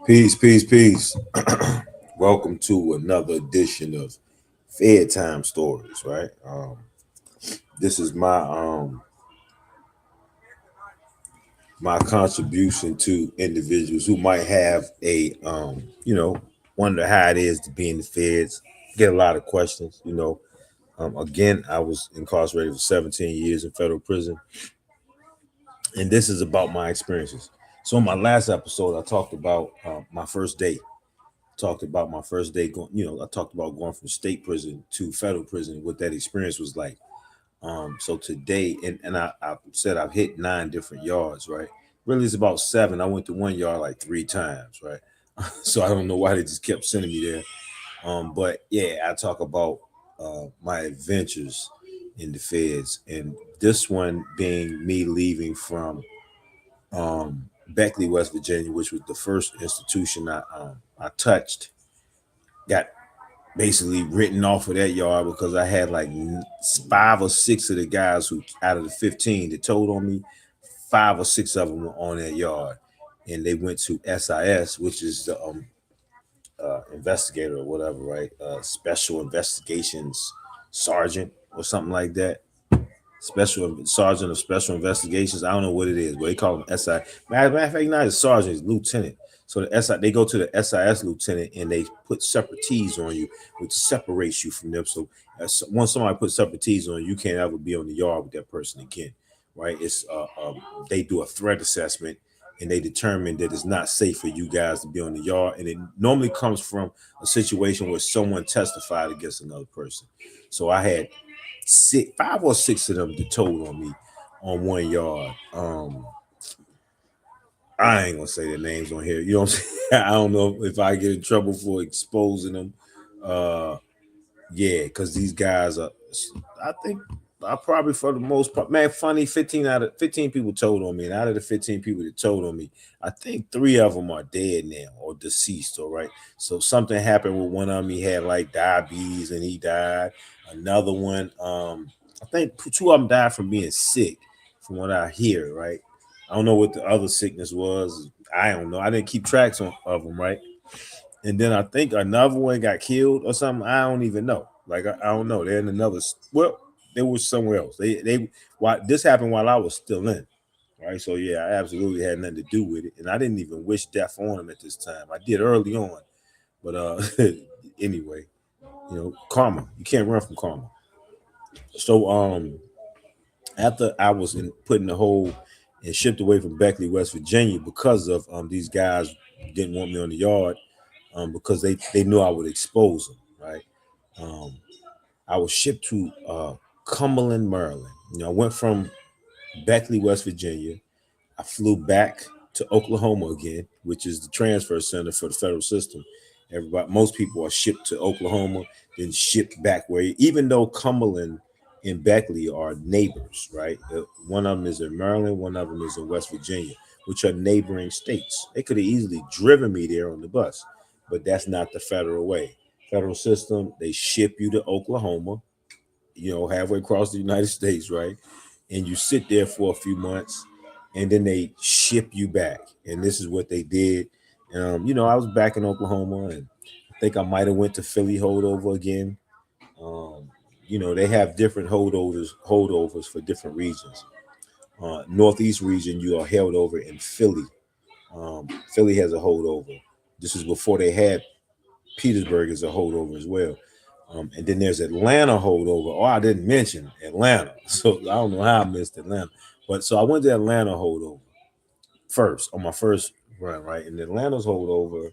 Peace, peace, peace. Welcome to another edition of Fed Time Stories, right? This is my contribution to individuals who might have a wonder how it is to be in the feds. Get a lot of questions, Again, I was incarcerated for 17 years in federal prison, and this is about my experiences. So in my last episode, I talked about my first day. Talked about my first day going, I talked about going from state prison to federal prison, what that experience was like. So today, and I said I've hit 9 different yards, right? Really, it's about 7. I went to 1 yard like 3 times, right? So I don't know why they just kept sending me there. But yeah, I talk about my adventures in the feds, and this one being me leaving from Beckley, West Virginia, which was the first institution I touched. Got basically written off of that yard because I had like 5 or 6 of the guys who out of the 15 that told on me, 5 or 6 of them were on that yard, and they went to SIS, which is the investigator or whatever, right? Special investigations sergeant or something like that. Special sergeant of special investigations. I don't know what it is, but they call them SI. Matter of fact, not a sergeant, it's lieutenant. So the SI, they go to the SIS lieutenant and they put separate T's on you, which separates you from them. So once somebody puts separate T's on you, you can't ever be on the yard with that person again, right? It's they do a threat assessment and they determine that it's not safe for you guys to be on the yard. And it normally comes from a situation where someone testified against another person. So I had 5 or 6 of them that told on me on 1 yard. I ain't gonna say their names on here. You know what I'm saying? I don't know if I get in trouble for exposing them. Yeah, because these guys are, I think I probably for the most part, man, funny, 15 out of 15 people told on me. And out of the 15 people that told on me, I think 3 of them are dead now or deceased, all right. So something happened with one of them. He had like diabetes and he died. Another one, I think 2 of them died from being sick, from what I hear, right? I don't know what the other sickness was. I don't know. I didn't keep tracks of them, right? And then I think another one got killed or something. I don't even know. Like I don't know. They're in another. Well, they were somewhere else. They why this happened while I was still in. Right. So yeah, I absolutely had nothing to do with it, and I didn't even wish death on them at this time. I did early on, but anyway, karma. You can't run from karma. So after I was put in the hole and shipped away from Beckley, West Virginia, because of these guys didn't want me on the yard, because they knew I would expose them, right? I was shipped to Cumberland, Maryland. I went from Beckley, West Virginia. I flew back to Oklahoma again, which is the transfer center for the federal system. Most people are shipped to Oklahoma, then shipped back where, even though Cumberland and Beckley are neighbors, right? One of them is in Maryland, one of them is in West Virginia, which are neighboring states. They could have easily driven me there on the bus, but that's not the federal way. Federal system, they ship you to Oklahoma, halfway across the United States, right? And you sit there for a few months, and then they ship you back. And this is what they did. I was back in Oklahoma, and I think I might have went to Philly holdover again. They have different holdovers for different regions. Northeast region, you are held over in Philly. Philly has a holdover. This is before they had Petersburg as a holdover as well. And then there's Atlanta holdover. Oh, I didn't mention Atlanta. So I don't know how I missed Atlanta. But so I went to Atlanta holdover first on my first run, right? And Atlanta's holdover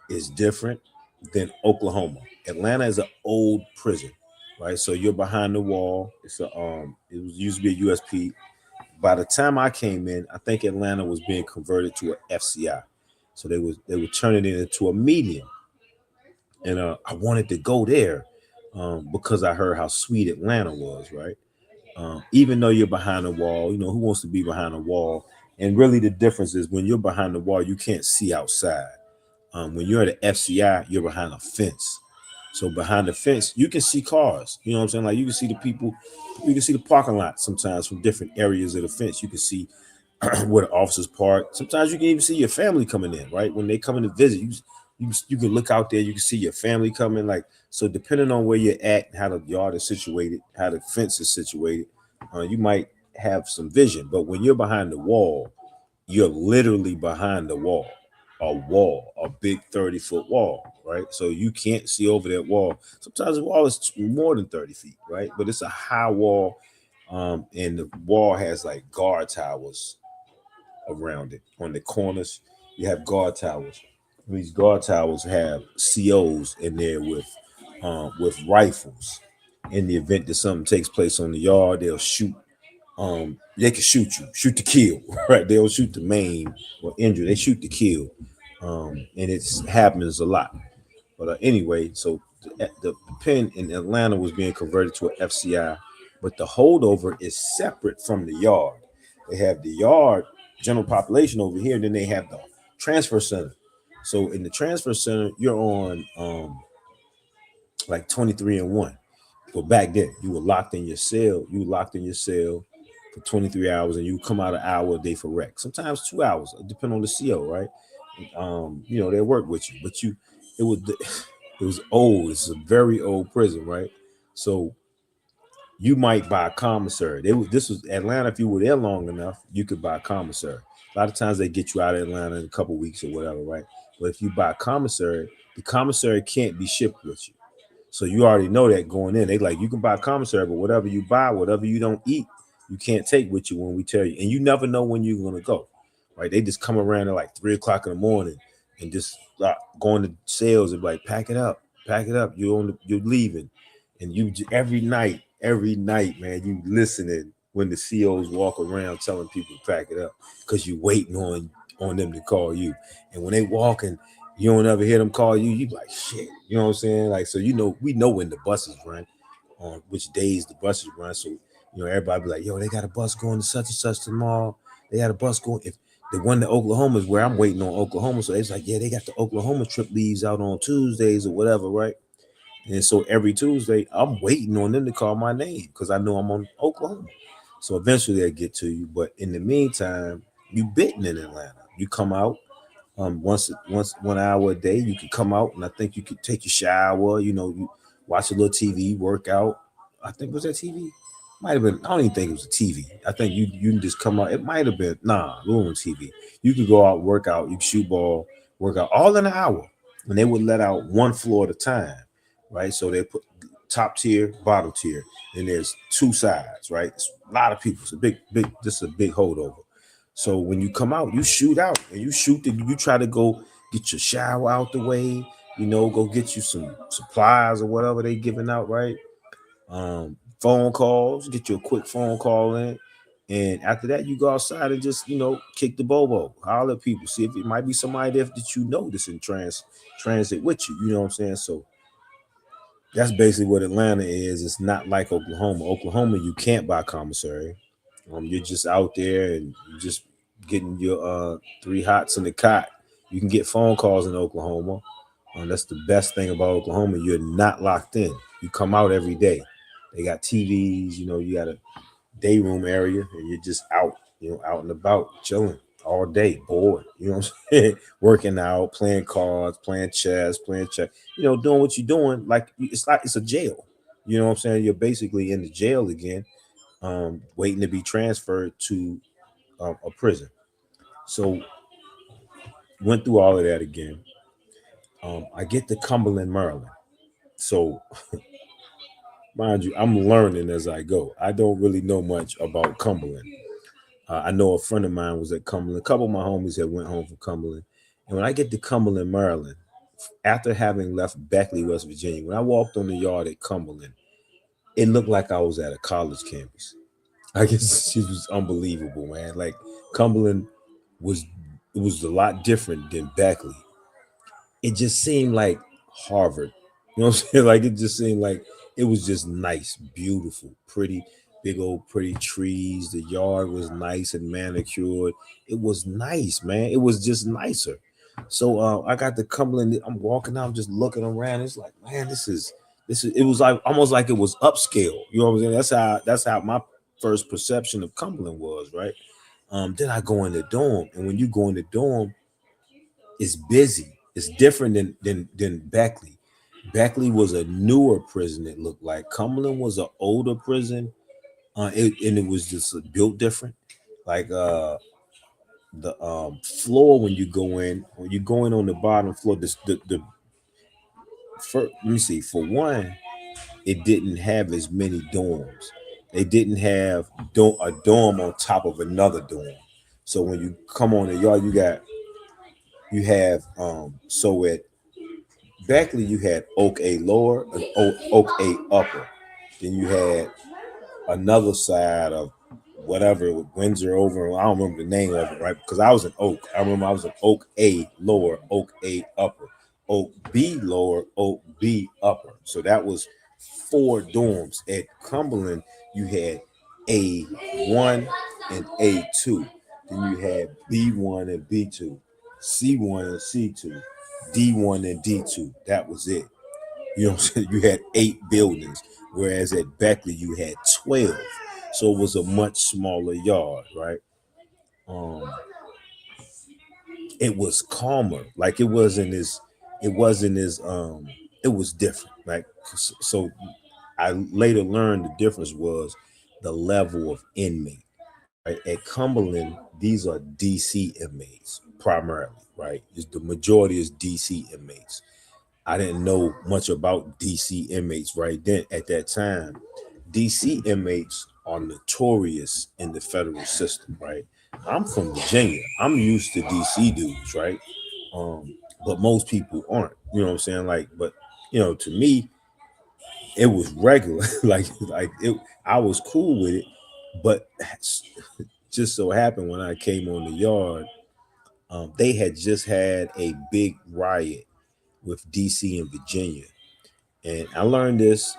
is different than Oklahoma. Atlanta is an old prison, right? So you're behind the wall. It used to be a USP. by the time I came in, I think Atlanta was being converted to an FCI. So they were turning it into a medium. And I wanted to go there because I heard how sweet Atlanta was, right? Even though you're behind a wall, you know, who wants to be behind a wall? And really the difference is when you're behind the wall, you can't see outside. When you're at an FCI, you're behind a fence. So behind the fence, you can see cars. You know what I'm saying? Like you can see the people, you can see the parking lot sometimes from different areas of the fence. You can see where the officers park. Sometimes you can even see your family coming in, right? When they come in to visit, you can look out there, you can see your family coming. Like, so depending on where you're at, how the yard is situated, how the fence is situated, you might have some vision. But when you're behind the wall, you're literally behind the wall, a big 30-foot wall, right? So you can't see over that wall. Sometimes the wall is more than 30 feet, right? But it's a high wall. And the wall has like guard towers around it. On the corners, you have guard towers. These guard towers have COs in there with rifles. In the event that something takes place on the yard, they'll shoot. They can shoot you, shoot to kill, right? They'll shoot to maim or injure. They shoot to kill, and it happens a lot. But anyway, so the pen in Atlanta was being converted to an FCI, but the holdover is separate from the yard. They have the yard general population over here, and then they have the transfer center. So in the transfer center, you're on like 23 and 1. But back then, you were locked in your cell. You were locked in your cell for 23 hours, and you come out an hour a day for rec. Sometimes 2 hours, depending on the CO, right? You know, they work with you, but it was it was old. It's a very old prison, right? So you might buy a commissary. This was Atlanta. If you were there long enough, you could buy a commissary. A lot of times they get you out of Atlanta in a couple weeks or whatever, right? But if you buy a commissary, the commissary can't be shipped with you. So you already know that going in. They like, you can buy a commissary, but whatever you buy, whatever you don't eat, you can't take with you when we tell you. And you never know when you're gonna go, right? They just come around at like 3 o'clock in the morning and just going to sales and like, pack it up, pack it up. You're leaving, and you every night, man, you listening when the COs walk around telling people to pack it up because you waiting on them to call you. And when they walk and you don't ever hear them call you, you like, shit. You know what I'm saying? Like, so you know, we know when the buses run, on which days the buses run. So, you know, everybody be like, yo, they got a bus going to such and such tomorrow. They got a bus going. If the one to Oklahoma is where I'm waiting on Oklahoma. So it's like, yeah, they got the Oklahoma trip leaves out on Tuesdays or whatever, right? And so every Tuesday, I'm waiting on them to call my name because I know I'm on Oklahoma. So eventually they get to you. But in the meantime, you bitten in Atlanta. You come out once 1 hour a day. You can come out, and I think you could take your shower. You know, you watch a little TV, work out. I think, was that TV? Might have been. I don't even think it was a TV. I think you can just come out. It might have been it wasn't TV. You could go out, work out, you can shoot ball, work out all in an hour, and they would let out one floor at a time, right? So they put top tier, bottom tier, and there's two sides, right? It's a lot of people. It's a big. This is a big holdover. So when you come out, you shoot out and you try to go get your shower out the way, you know, go get you some supplies or whatever they giving out, right? Phone calls, get you a quick phone call in. And after that, you go outside and just, you know, kick the bobo, holler at people, see if it might be somebody there that you know that's in transit with you. You know what I'm saying? So that's basically what Atlanta is. It's not like Oklahoma. Oklahoma, you can't buy commissary. You're just out there and you just getting your three hots in the cot. You can get phone calls in Oklahoma. That's the best thing about Oklahoma. You're not locked in. You come out every day. They got TVs. You know, you got a day room area, and you're just out. You know, out and about, chilling all day, bored. You know what I'm saying? Working out, playing cards, playing chess, playing check. You know, doing what you're doing. Like it's a jail. You know what I'm saying? You're basically in the jail again, waiting to be transferred to a prison. So went through all of that again. I get to Cumberland, Maryland. So mind you, I'm learning as I go. I don't really know much about Cumberland. I know a friend of mine was at Cumberland. A couple of my homies had went home from Cumberland. And when I get to Cumberland, Maryland, after having left Beckley, West Virginia, when I walked on the yard at Cumberland, it looked like I was at a college campus. I guess she was unbelievable, man. Like Cumberland was it was a lot different than Beckley. It just seemed like Harvard. You know what I'm saying? Like it just seemed like it was just nice, beautiful, pretty, big old pretty trees. The yard was nice and manicured. It was nice, man. It was just nicer. So I got the Cumberland. I'm walking out, I'm just looking around. It's like, man, this is. It was like almost like it was upscale. You know what I'm saying? That's how my first perception of Cumberland was, right? Then I go in the dorm, and when you go in the dorm, it's busy. It's different than Beckley. Beckley was a newer prison. It looked like Cumberland was an older prison, and it was just built different. Like the floor when you go in on the bottom floor, the let me see. For one, it didn't have as many dorms. They didn't have a dorm on top of another dorm. So when you come on the yard, you have so at Beckley, you had Oak A lower and Oak A upper. Then you had another side of whatever Windsor over. I don't remember the name of it, right? Because I was in Oak. I remember I was in Oak A lower, Oak A upper, Oak B lower, Oak B upper. So that was four dorms. At Cumberland, you had A1 and A2. Then you had B1 and B2, C1 and C2, D1 and D2. That was it. You know what I'm saying? You had 8 buildings, whereas at Beckley you had 12. So it was a much smaller yard, right? Um, it was calmer. Like it was different. Like so I later learned the difference was the level of inmate. Right? At Cumberland, these are DC inmates primarily, right? The majority is DC inmates. I didn't know much about DC inmates right then at that time. DC inmates are notorious in the federal system, right? I'm from Virginia. I'm used to DC dudes, right? But most people aren't. You know what I'm saying? Like, but to me, it was regular. like it. I was cool with it, but just so happened when I came on the yard, they had just had a big riot with DC and Virginia. And I learned this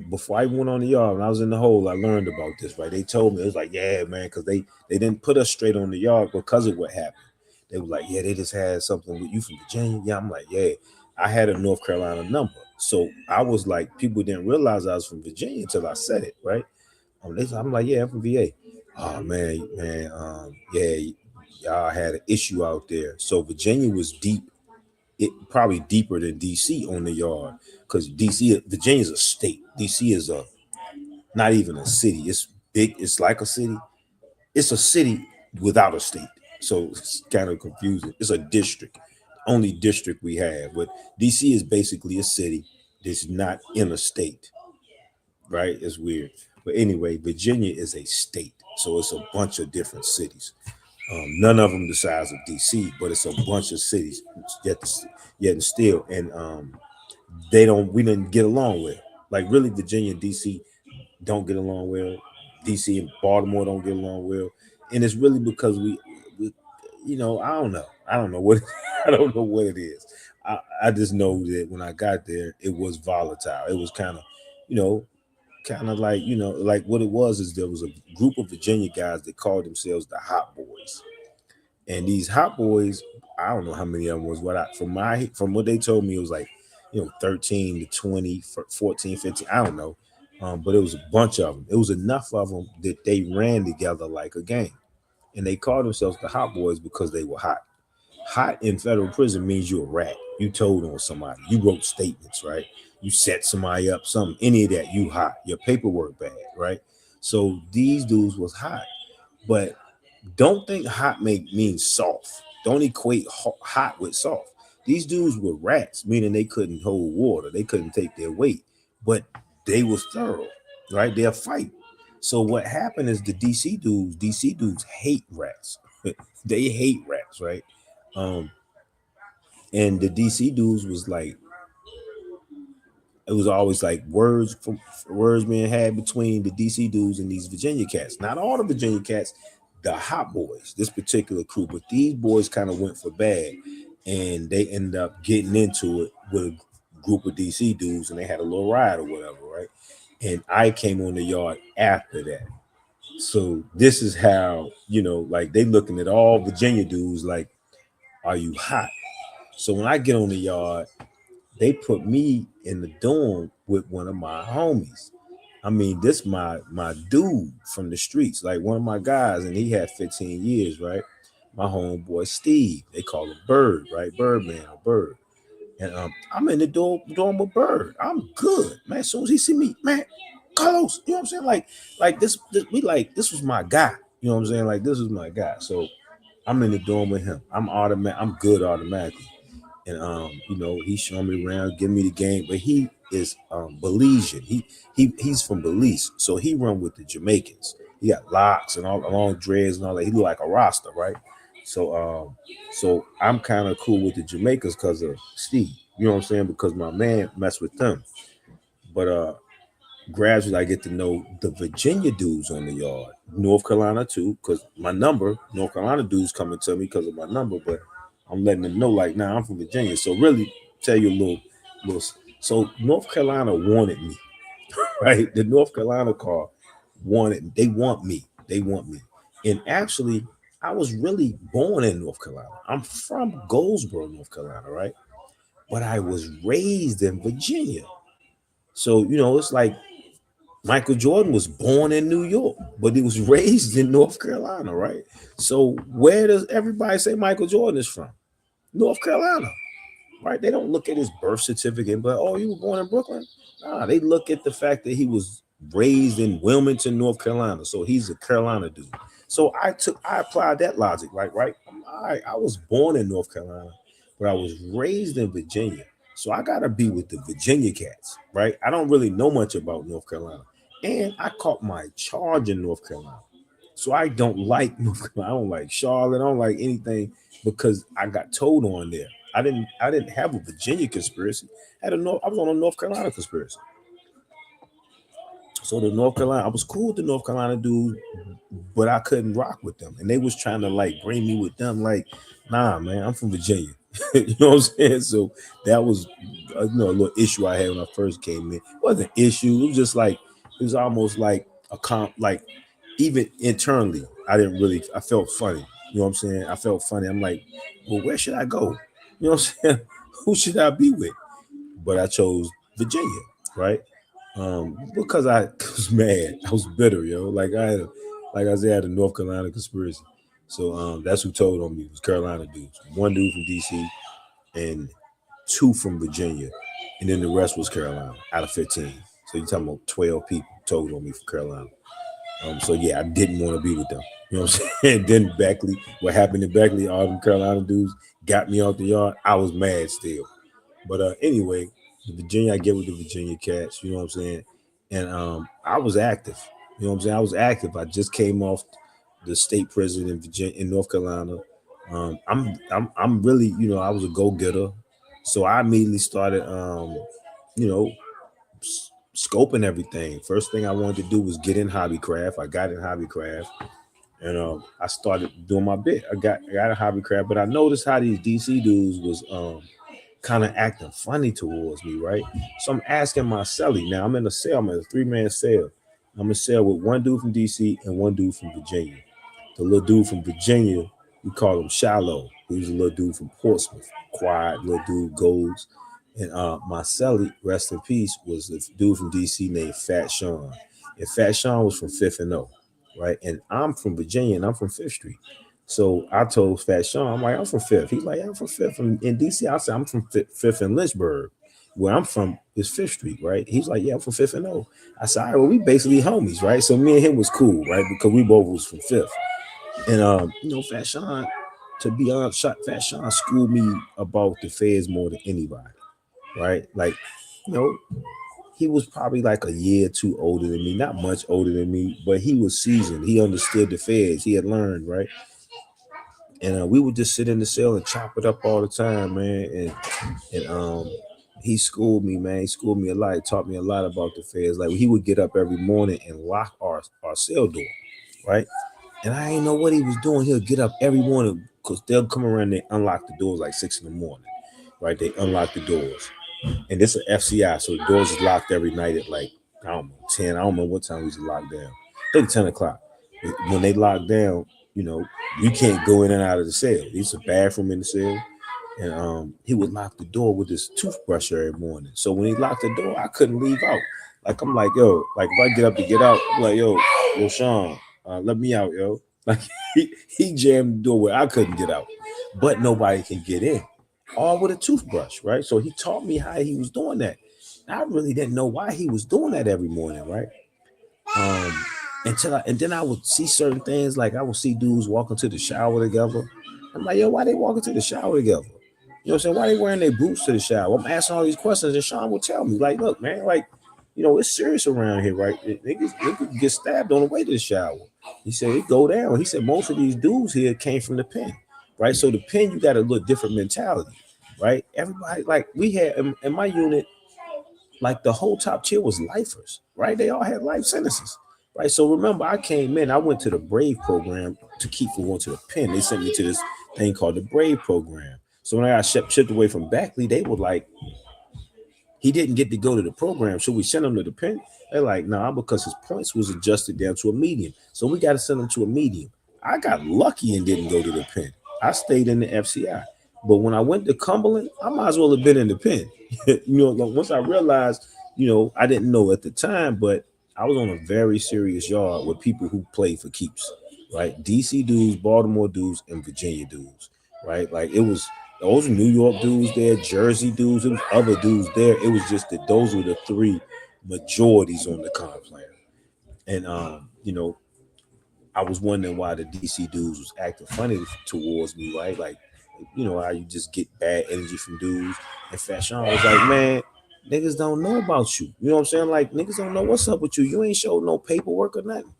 before I went on the yard. When I was in the hole, I learned about this. Right? They told me it was like, yeah, man, because they didn't put us straight on the yard because of what happened. They were like, yeah, they just had something with you from Virginia. Yeah, I'm like, yeah, I had a North Carolina number, so I was like, people didn't realize I was from Virginia until I said it, right? I'm like, yeah, I'm from VA. Oh man, yeah, y'all had an issue out there. So Virginia was deep, it probably deeper than DC on the yard because Virginia is a state. DC is a not even a city. It's big. It's like a city. It's a city without a state. So it's kind of confusing. It's a district, only district we have. But DC is basically a city that's not in a state, right? It's weird. But anyway, Virginia is a state. So it's a bunch of different cities. None of them the size of DC, but it's a bunch of cities yet and still. And we didn't get along with. Like really, Virginia and DC don't get along well. DC and Baltimore don't get along well, and it's really because we I don't know what I don't know what it is. I just know that when I got there, it was volatile. It was kind of, you know, kind of like like what it was is there was a group of Virginia guys that called themselves the Hot Boys, and these Hot Boys, I don't know how many of them was. From what they told me, it was like 13 to 20, 14, 15. I don't know, but it was a bunch of them. It was enough of them that they ran together like a gang, and they called themselves the Hot Boys because they were hot. Hot in federal prison means you're a rat. You told on somebody. You wrote statements, right? You set somebody up, something, any of that. You hot. Your paperwork bad, right? So these dudes was hot, but don't think hot means soft. Don't equate hot with soft. These dudes were rats, meaning they couldn't hold water. They couldn't take their weight, but they was thorough, right? They'll fight. So what happened is DC dudes hate rats. They hate rats, right? Um, and the DC dudes was like, it was always like words being had between the DC dudes and these Virginia cats. Not all the Virginia cats, the hot boys, this particular crew, but these boys kind of went for bad, and they ended up getting into it with a group of DC dudes, and they had a little riot or whatever, right? And I came on the yard after that. So this is how, like they looking at all Virginia dudes like, are you hot? So when I get on the yard, they put me in the dorm with one of my homies. I mean, this my dude from the streets, like one of my guys, and he had 15 years, right? My homeboy Steve, they call him Bird, right? Birdman or Bird. And I'm in the dorm with Bird. I'm good, man. As soon as he see me, man, Carlos, you know what I'm saying? Like this was my guy. You know what I'm saying? Like this was my guy. So I'm in the dorm with him. I'm good automatically. And he's showing me around, giving me the game, but he is Belizean. He's from Belize, so he run with the Jamaicans. He got locks and all long dreads and all that. He look like a Rasta, right? So I'm kind of cool with the Jamaicans because of Steve. You know what I'm saying? Because my man messed with them. But gradually I get to know the Virginia dudes on the yard, North Carolina too, because my number, North Carolina dudes coming to me because of my number, but I'm letting them know like, nah, I'm from Virginia. So really tell you a little. So North Carolina wanted me, right? The North Carolina car they want me. They want me. And actually, I was really born in North Carolina. I'm from Goldsboro, North Carolina, right? But I was raised in Virginia. So, it's like Michael Jordan was born in New York, but he was raised in North Carolina, right? So where does everybody say Michael Jordan is from? North Carolina, right? They don't look at his birth certificate, but oh, you were born in Brooklyn. Nah, they look at the fact that he was raised in Wilmington, North Carolina. So he's a Carolina dude. So I applied that logic, like, right? I was born in North Carolina, but I was raised in Virginia. So I gotta be with the Virginia cats, right? I don't really know much about North Carolina. And I caught my charge in North Carolina. So I don't like North Carolina. I don't like Charlotte. I don't like anything because I got told on there. I didn't have a Virginia conspiracy. I was on a North Carolina conspiracy. So the North Carolina, I was cool with the North Carolina dudes, but I couldn't rock with them. And they was trying to like bring me with them. Like, nah, man, I'm from Virginia. You know what I'm saying? So that was a little issue I had when I first came in. It wasn't an issue. It was just like it was almost like like even internally, I felt funny. You know what I'm saying? I felt funny. I'm like, well, where should I go? You know what I'm saying? Who should I be with? But I chose Virginia, right? Because I was mad. I was bitter, yo. Like I said, I had a North Carolina conspiracy. So that's who told on me was Carolina dudes. One dude from DC and two from Virginia. And then the rest was Carolina out of 15. So you're talking about 12 people told on me from Carolina. So yeah, I didn't want to be with them. You know what I'm saying? Then Beckley, what happened in Beckley, all them Carolina dudes got me out the yard. I was mad still. But anyway, the Virginia, I get with the Virginia cats, you know what I'm saying? And I was active. You know what I'm saying? I was active. I just came off the state prison in Virginia in North Carolina. I'm really, I was a go-getter. So I immediately started you know, scoping everything. First thing I wanted to do was get in hobbycraft. I got in hobbycraft, and I started doing my bit. I got a hobbycraft, but I noticed how these DC dudes was kind of acting funny towards me, right? So I'm asking my cellie. Now I'm in a cell. I'm in a 3-man cell. I'm in a cell with one dude from DC and one dude from Virginia. The little dude from Virginia, we call him Shallow. He was a little dude from Portsmouth, quiet little dude, goes. And my cellie, rest in peace, was a dude from DC named Fat Sean. And Fat Sean was from Fifth and O, right? And I'm from Virginia and I'm from Fifth Street. So I told Fat Sean, I'm like, I'm from Fifth. He's like, yeah, I'm from Fifth. In DC, I said, I'm from Fifth and Lynchburg. Where I'm from is Fifth Street, right? He's like, yeah, I'm from Fifth and O. I said, all right, well, we basically homies, right? So me and him was cool, right? Because we both was from Fifth. And Fat Sean, to be honest, Fat Sean schooled me about the feds more than anybody, right? Like, you know, he was probably like a year or two older than me, not much older than me, but he was seasoned. He understood the feds. He had learned, right? And we would just sit in the cell and chop it up all the time, man. And he schooled me, man. He schooled me a lot. He taught me a lot about the feds. Like he would get up every morning and lock our cell door, right? And I ain't know what he was doing. He'll get up every morning because they'll come around and they unlock the doors like 6 in the morning, right? They unlock the doors. And this is FCI, so the doors is locked every night at like, I don't know, 10. I don't know what time we used to lock down. I think 10 o'clock. When they lock down, you know, you can't go in and out of the cell. There's a bathroom in the cell. And he would lock the door with his toothbrush every morning. So when he locked the door, I couldn't leave out. Like I'm like, yo, like if I get up to get out, I'm like, yo, Sean, let me out, yo. Like he jammed the door where I couldn't get out, but nobody can get in. All with a toothbrush, right? So he taught me how he was doing that. I really didn't know why he was doing that every morning, right? Um, and then I would see certain things, like I would see dudes walking to the shower together. I'm like, yo, why they walking to the shower together? You know what I'm saying? Why they wearing their boots to the shower? I'm asking all these questions, and Sean will tell me, like, look, man, like, you know, it's serious around here, right? Niggas get stabbed on the way to the shower. He said it go down. He said most of these dudes here came from the pen, right? So the pen, you got a little different mentality, right? Everybody, like we had in my unit, like the whole top tier was lifers, right? They all had life sentences, right? So remember, I came in, I went to the Brave program to keep from going to the pen. They sent me to this thing called the Brave program. So when I got shipped away from Beckley, they were like, he didn't get to go to the program, so we sent him to the pen. They're like, nah, because his points was adjusted down to a medium. So we got to send him to a medium. I got lucky and didn't go to the pen. I stayed in the FCI. But when I went to Cumberland, I might as well have been in the pen. You know, once I realized, you know, I didn't know at the time, but I was on a very serious yard with people who play for keeps, right? DC dudes, Baltimore dudes, and Virginia dudes, right? Like it was those New York dudes there, Jersey dudes, and other dudes there. It was just that those were the three majorities on the comp plan. And you know, I was wondering why the DC dudes was acting funny towards me, right? Like, you know, how you just get bad energy from dudes. And Fashion was like, man, niggas don't know about you. You know what I'm saying? Like, niggas don't know what's up with you. You ain't showed no paperwork or nothing.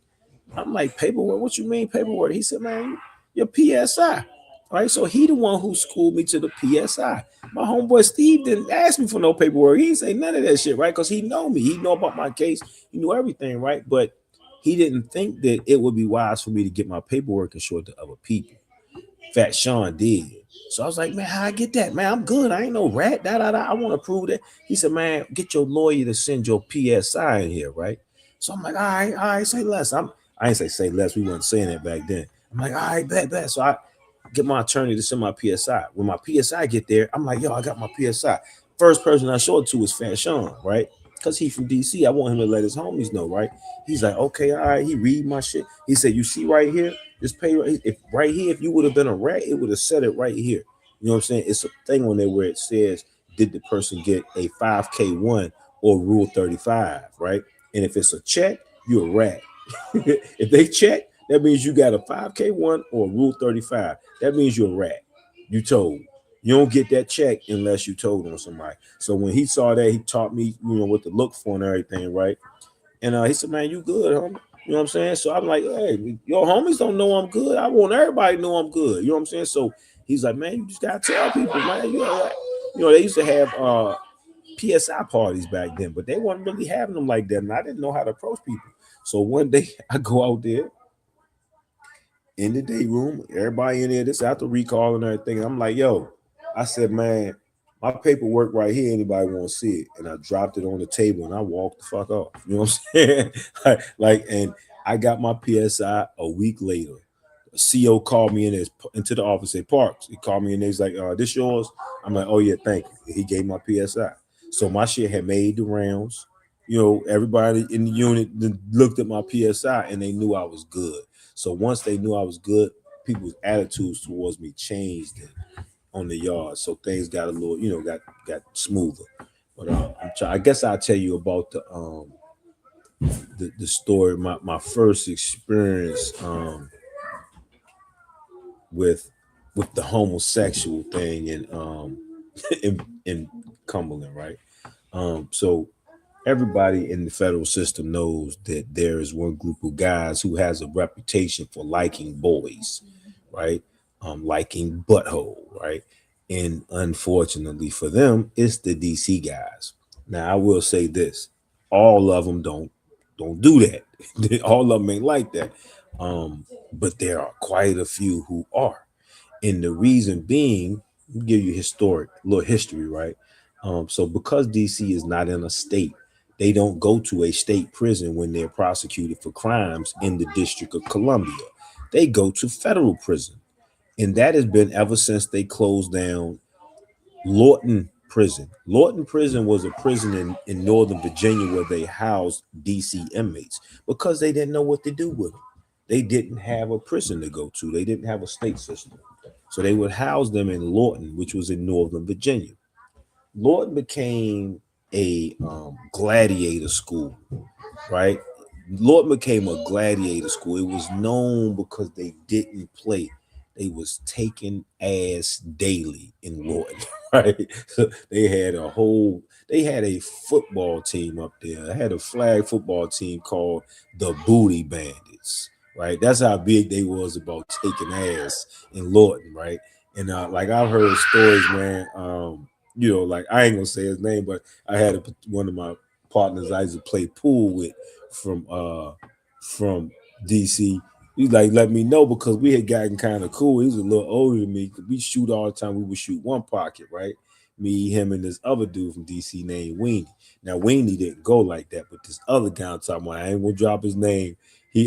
I'm like, paperwork? What you mean paperwork? He said, man, your PSI. Right. So he the one who schooled me to the PSI. My homeboy Steve didn't ask me for no paperwork. He didn't say none of that shit, right? Because he know me. He know about my case. He knew everything, right? But he didn't think that it would be wise for me to get my paperwork and show it to other people. Fat Sean did. So I was like, man, how I get that? Man, I'm good. I ain't no rat. I want to prove that. He said, man, get your lawyer to send your PSI in here, right? So I'm like, all right, say less. I ain't say less. We weren't saying that back then. I'm like, all right, bet. So I get my attorney to send my PSI. When my PSI get there, I'm like, yo, I got my PSI. First person I showed it to was Fat Sean, right? Because he from DC. I want him to let his homies know, right? He's like, okay, all right. He read my shit. He said, you see right here, this pay if right here, if you would have been a rat, it would have said it right here. You know what I'm saying? It's a thing on there where it says, did the person get a 5K1 or Rule 35, right? And if it's a check, you're a rat. If they check, that means you got a 5K1 or Rule 35. That means you're a rat. You told. You don't get that check unless you told on somebody. So when he saw that, he taught me, you know, what to look for and everything, right? And he said, man, you good, homie. You know what I'm saying? So I'm like, hey, your homies don't know I'm good. I want everybody to know I'm good. You know what I'm saying? So he's like, man, you just gotta tell people, man. You know, they used to have PSI parties back then, but they weren't really having them like that. And I didn't know how to approach people. So one day I go out there in the day room, everybody in there, this after recall and everything. And I'm like, yo, I said, man, my paperwork right here, anybody want to see it? And I dropped it on the table and I walked the fuck off. You know what I'm saying? like, and I got my PSI a week later. A CO called me into the office at Parks. He called me and he's like, this yours? I'm like, oh yeah, thank you. He gave my PSI. So my shit had made the rounds. You know, everybody in the unit looked at my PSI and they knew I was good. So once they knew I was good, people's attitudes towards me changed on the yard. So things got a little, you know, got smoother. But I guess I'll tell you about the story, my first experience with the homosexual thing in Cumberland, right? So everybody in the federal system knows that there is one group of guys who has a reputation for liking boys, right? Liking butthole, right? And unfortunately for them, it's the DC guys. Now I will say this: all of them don't do that. All of them ain't like that. But there are quite a few who are. And the reason being, give you historic little history, right? So because DC is not in a state, they don't go to a state prison when they're prosecuted for crimes in the District of Columbia. They go to federal prison. And that has been ever since they closed down Lorton Prison. Lorton Prison was a prison in Northern Virginia where they housed DC inmates because they didn't know what to do with them. They didn't have a prison to go to. They didn't have a state system. So they would house them in Lorton, which was in Northern Virginia. Lorton became a gladiator school, right? Lord became a gladiator school. It was known because they didn't play. They was taking ass daily in Lorton, right? So they had a football team up there. They had a flag football team called the Booty Bandits, right? That's how big they was about taking ass in Lorton, right? And like I've heard stories, man. Like I ain't gonna say his name, but I had one of my partners I used to play pool with from DC. He's like, let me know because we had gotten kind of cool. He was a little older than me. We shoot all the time. We would shoot one pocket, right? Me, him, and this other dude from DC named Weenie. Now Weenie didn't go like that, but this other guy I'm talking about, I ain't gonna drop his name. He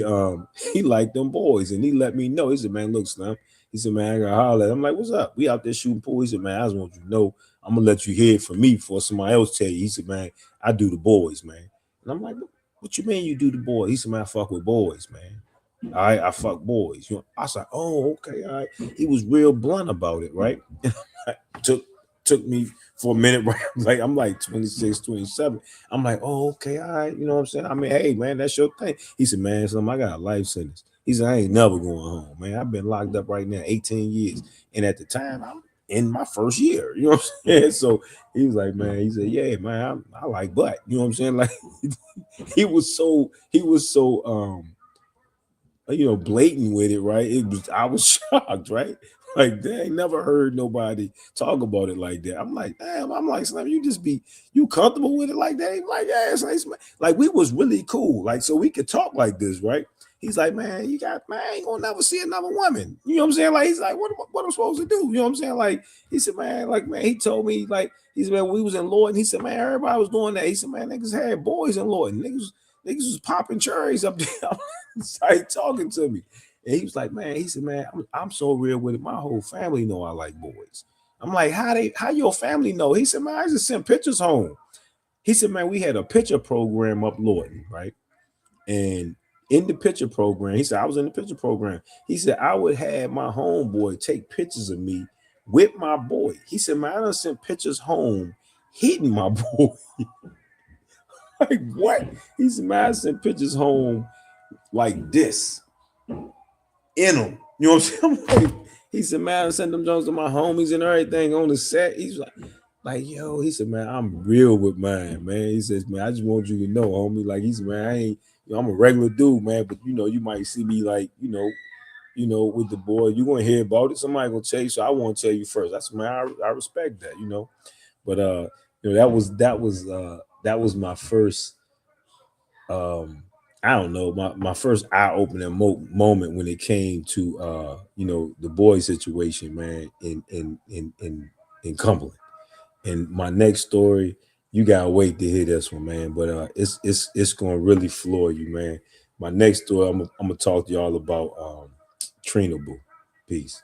he liked them boys and he let me know. He said, man, look, Slim. He said, man, I gotta holler at him. I'm like, what's up? We out there shooting pool. He said, man, I just want you to know I'm gonna let you hear it from me before somebody else tell you. He said, man, I do the boys, man. And I'm like, what you mean you do the boys? He said, man, I fuck with boys, man. All right, I fuck boys. I was like, oh, okay, all right. He was real blunt about it, right? took me for a minute, right? Like I'm like 26, 27. I'm like, oh, okay, all right. You know what I'm saying? I mean, hey, man, that's your thing. He said, man, son, I got a life sentence. He said, I ain't never going home, man. I've been locked up right now 18 years. And at the time, I'm in my first year. You know what I'm saying? So he was like, man, he said, yeah, man, I like butt. You know what I'm saying? Like he was so blatant with it, right? I was shocked, right? Like they ain't never heard nobody talk about it like that. I'm like, damn, I'm like, Slim, you comfortable with it like that? He's like, yeah, it's nice, man. Like we was really cool, like so we could talk like this, right? He's like, man, I ain't gonna never see another woman. You know what I'm saying? Like he's like, what am I supposed to do? You know what I'm saying? Like he said, man, he told me, like, he said, man, when we was in Lorton, he said, man, everybody was doing that. He said, man, niggas had boys in Lorton. Niggas was popping cherries up there. Started talking to me. And he was like, man, he said, man, I'm so real with it. My whole family know I like boys. I'm like, how your family know? He said, man, I just sent pictures home. He said, man, we had a picture program up Lorton, right? And in the picture program, he said, I was in the picture program. He said, I would have my homeboy take pictures of me with my boy. He said, man, I done sent pictures home hitting my boy. Like, what? He said, man, I sent pictures home like this in them. You know what I'm saying? Like, he said, man, I sent them Jones to my homies and everything on the set. He's like, yo, he said, man, I'm real with mine, man. He says, man, I just want you to know, homie. Like, he said, man, I ain't, I'm a regular dude, man, but you might see me like, with the boy. You're gonna hear about it. Somebody gonna tell you, so I want to tell you first. That's man, I respect that. But that was my first I don't know, my first eye-opening moment when it came to the boy situation, man, in Cumberland. And my next story, you gotta wait to hear this one, man. But it's gonna really floor you, man. My next story, I'm gonna talk to y'all about Trina Boo. Peace.